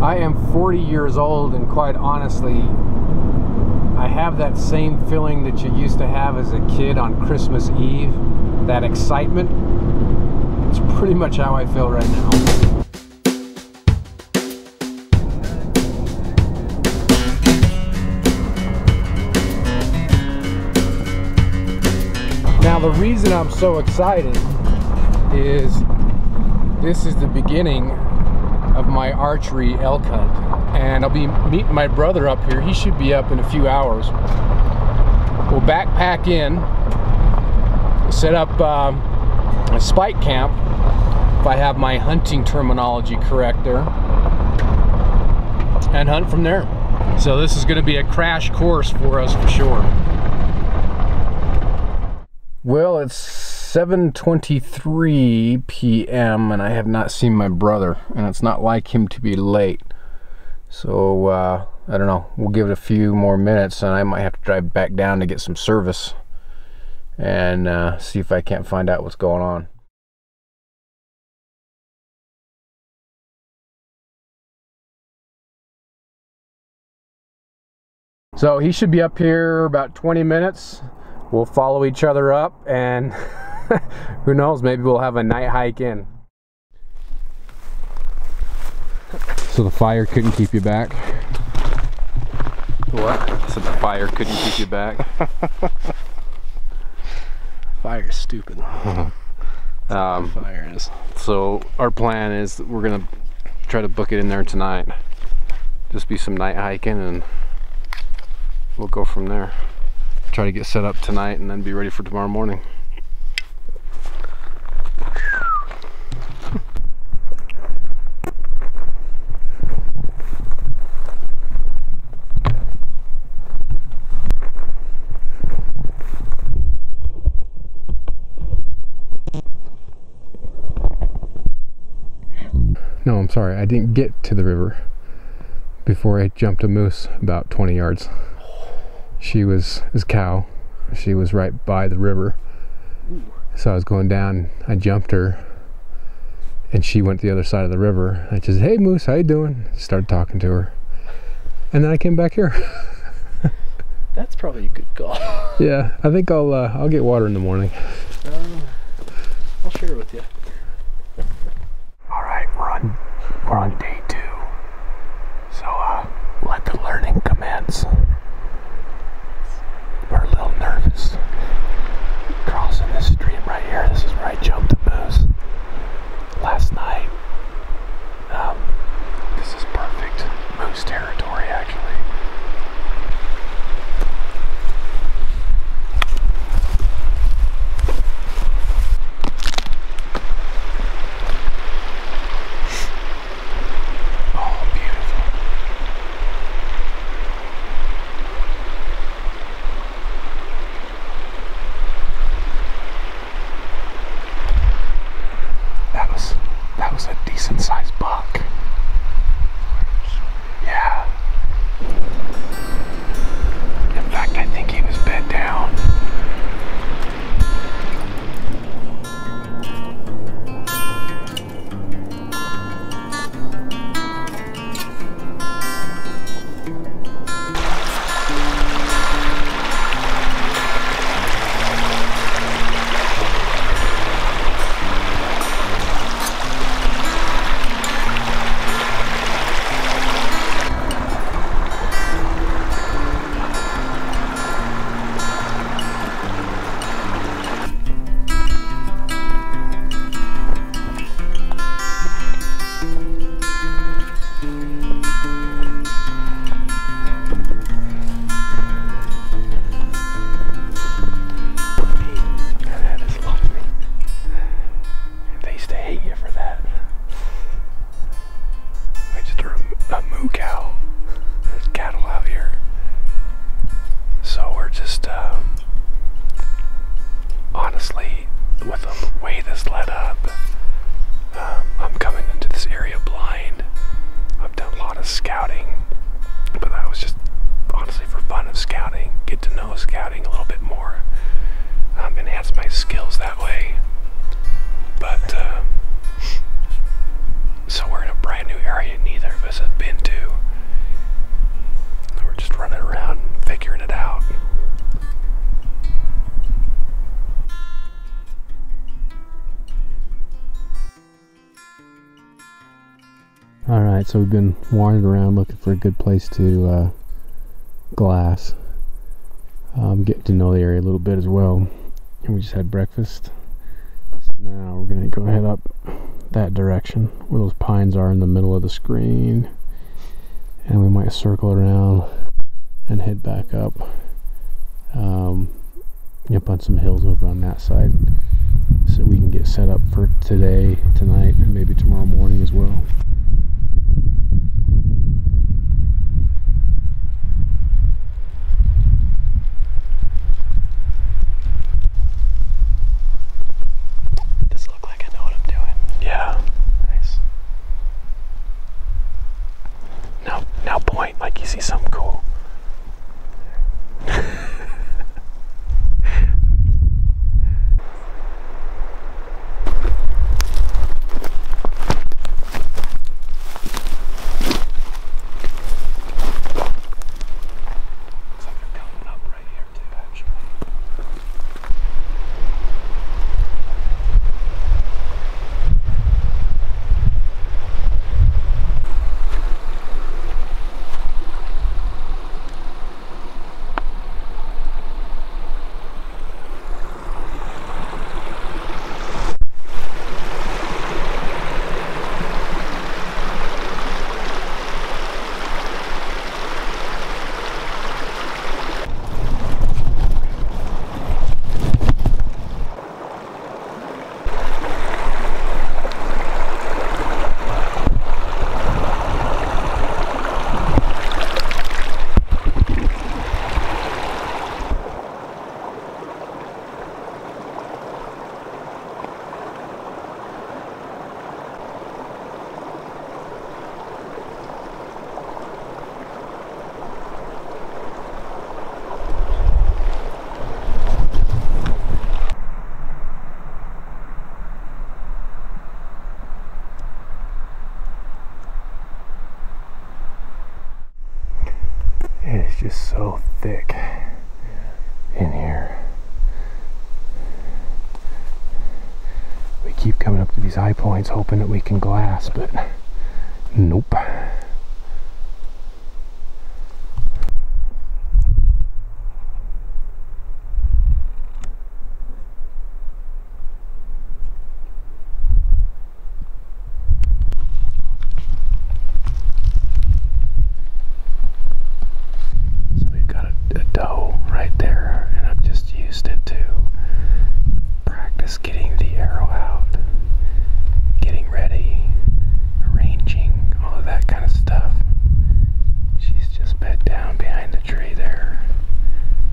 I am 40 years old, and quite honestly, I have that same feeling that you used to have as a kid on Christmas Eve. That excitement. It's pretty much how I feel right now. Now the reason I'm so excited is this is the beginning of my archery elk hunt, and I'll be meeting my brother up here. He should be up in a few hours. We'll backpack in, set up a spike camp, if I have my hunting terminology correct there, and hunt from there. So this is going to be a crash course for us for sure. Well, it's 7:23 p.m. and I have not seen my brother, and it's not like him to be late. So I don't know, we'll give it a few more minutes, and I might have to drive back down to get some service and see if I can't find out what's going on. So he should be up here about 20 minutes. We'll follow each other up, and who knows, maybe we'll have a night hike in. So the fire couldn't keep you back? What? So the fire couldn't keep you back? Fire's stupid. Fire is. So our plan is that we're gonna try to book it in there tonight. Just be some night hiking, and we'll go from there. Try to get set up tonight and then be ready for tomorrow morning. No, I'm sorry, I didn't get to the river before I jumped a moose about 20 yards. She was his cow. She was right by the river. So I was going down, I jumped her, and she went to the other side of the river. I just, hey moose, how you doing? Started talking to her. And then I came back here. That's probably a good call. Yeah, I think I'll get water in the morning. I'll share it with you. All right, we're on day 2. So let the learning commence. We're a little nervous. Crossing this stream right here. This is where I jumped a moose last night. This is perfect moose territory, actually. That was a decent sized buck. Yeah. In fact, I think he was bed down. So we're in a brand new area. Neither of us have been Alright, so we've been wandering around looking for a good place to glass. Getting to know the area a little bit as well. And we just had breakfast. So now we're going to go head up that direction where those pines are in the middle of the screen. And we might circle around and head back up. Up on some hills over on that side. So we can get set up for today, tonight, and maybe tomorrow morning as well. Does it look like I know what I'm doing? Yeah. Nice. Now point like you see something cool. It's just so thick in here. We keep coming up to these high points hoping that we can glass, but nope. Getting the arrow out, getting ready, arranging, all of that kind of stuff. She's just bed down behind the tree there,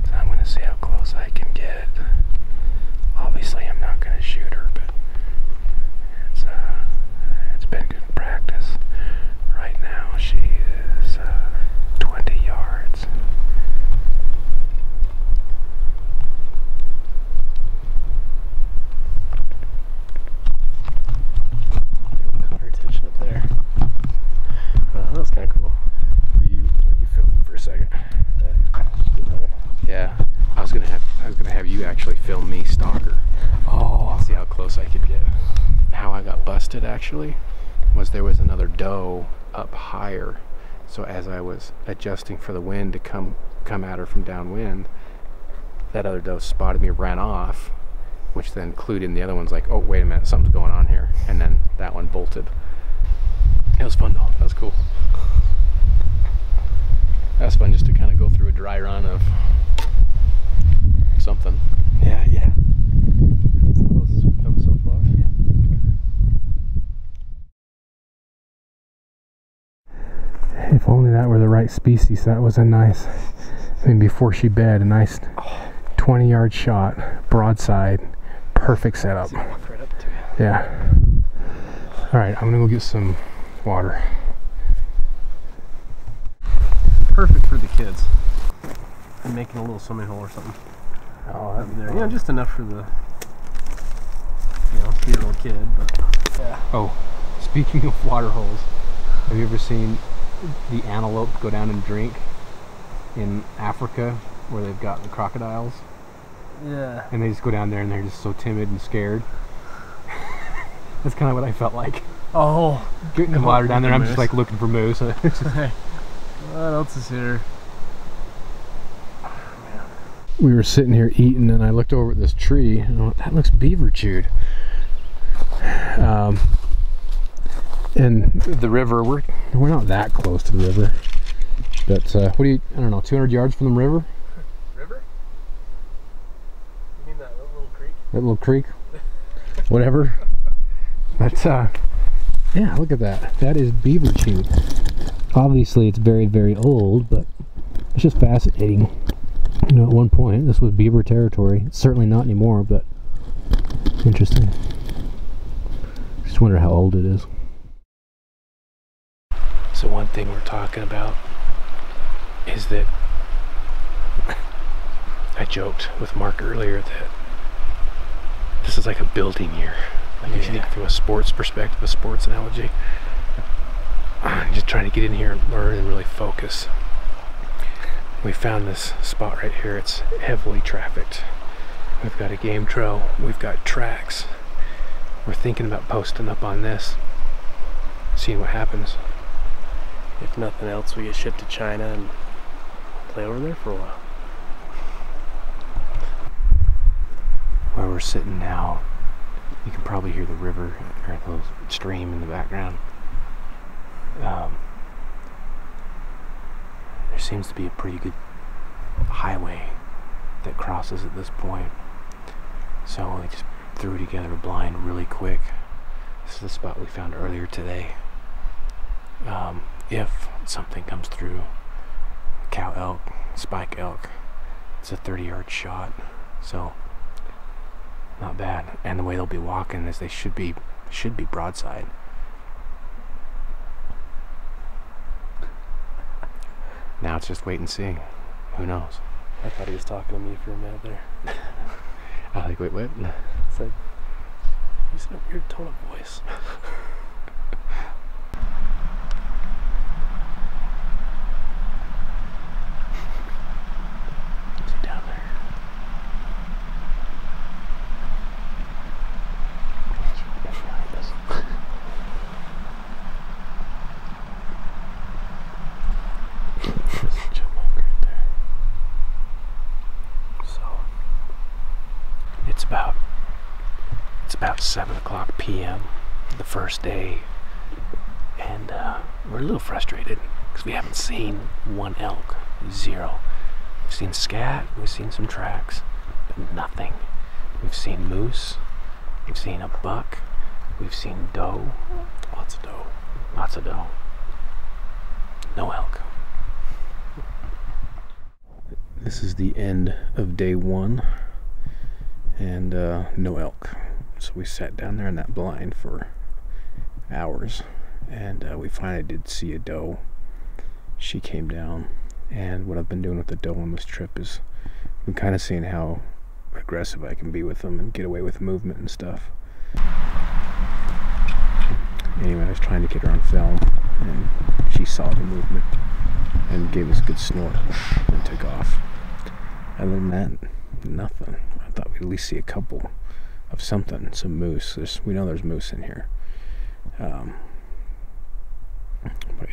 so I'm going to see how close I can get. Obviously I'm not going to shoot her, but it's been good practice. Right now she is 20 yards. That was kind of cool. You film for a second. Yeah, I was gonna have you actually film me stalker. Oh, see how close I could get. How I got busted actually was there was another doe up higher, so as I was adjusting for the wind to come at her from downwind, that other doe spotted me, ran off, which then clued in the other one's like, oh wait a minute, something's going on here, and then that one bolted. It was fun though. That was cool. That's fun just to kind of go through a dry run of something. Yeah. That's the closest we've come so far. Yeah. If only that were the right species. That was a nice, before she bed, a nice 20-yard shot, broadside, perfect setup. Walk right up to you. Yeah. All right, I'm gonna go get some water. Perfect for the kids. I'm making a little swimming hole or something. Oh, that'd be there. Yeah, just enough for the 3-year-old kid, but yeah. Oh, speaking of water holes, have you ever seen the antelope go down and drink in Africa where they've got the crocodiles? Yeah. And they just go down there and they're just so timid and scared. That's kind of what I felt like. Oh, getting the water down there. I'm just like looking for moose. What else is here? We were sitting here eating, and I looked over at this tree, and I went, that looks beaver chewed. And the river, we're not that close to the river, but what do you, I don't know, 200 yards from the river? River? You mean that little creek? That little creek? Whatever. But yeah, look at that. That is beaver chewed. Obviously it's very, very old, but it's just fascinating. You know, at one point this was beaver territory. It's certainly not anymore, but interesting. Just wonder how old it is. So one thing we're talking about is that I joked with Mark earlier that this is like a building year. Like if you think from a sports perspective, a sports analogy. I'm just trying to get in here and learn and really focus. We found this spot right here. It's heavily trafficked. We've got a game trail. We've got tracks. We're thinking about posting up on this, seeing what happens. If nothing else, we get shipped to China and play over there for a while. Where we're sitting now, you can probably hear the river or the stream in the background. There seems to be a pretty good highway that crosses at this point. So we just threw together a blind really quick. This is the spot we found earlier today. If something comes through, cow elk, spike elk, it's a 30-yard shot. So not bad. And the way they'll be walking is they should be broadside. Now it's just wait and see. Who knows? I thought he was talking to me for a minute there. I was like, wait, what? Said, you said a weird tone of voice. Is he down there? It's about 7 o'clock p.m. the first day, and we're a little frustrated because we haven't seen one elk. Zero. We've seen scat, we've seen some tracks, but nothing. We've seen moose, we've seen a buck, we've seen doe, lots of doe, no elk. This is the end of day one, and no elk. So we sat down there in that blind for hours, and we finally did see a doe. She came down, and what I've been doing with the doe on this trip is I'm kind of seeing how aggressive I can be with them and get away with movement and stuff. Anyway, I was trying to get her on film, and she saw the movement and gave us a good snort and took off. Other than that, nothing. I thought we'd at least see a couple of something, some moose. We know there's moose in here. But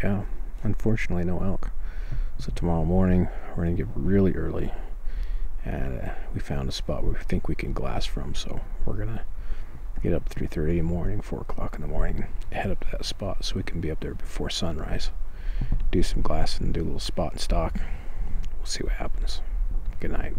yeah, unfortunately no elk. So tomorrow morning we're gonna get really early, and we found a spot where we think we can glass from, so we're gonna get up 3:30 in the morning, 4 o'clock in the morning, head up to that spot so we can be up there before sunrise, do some glassing, do a little spot and stock. We'll see what happens. Good night.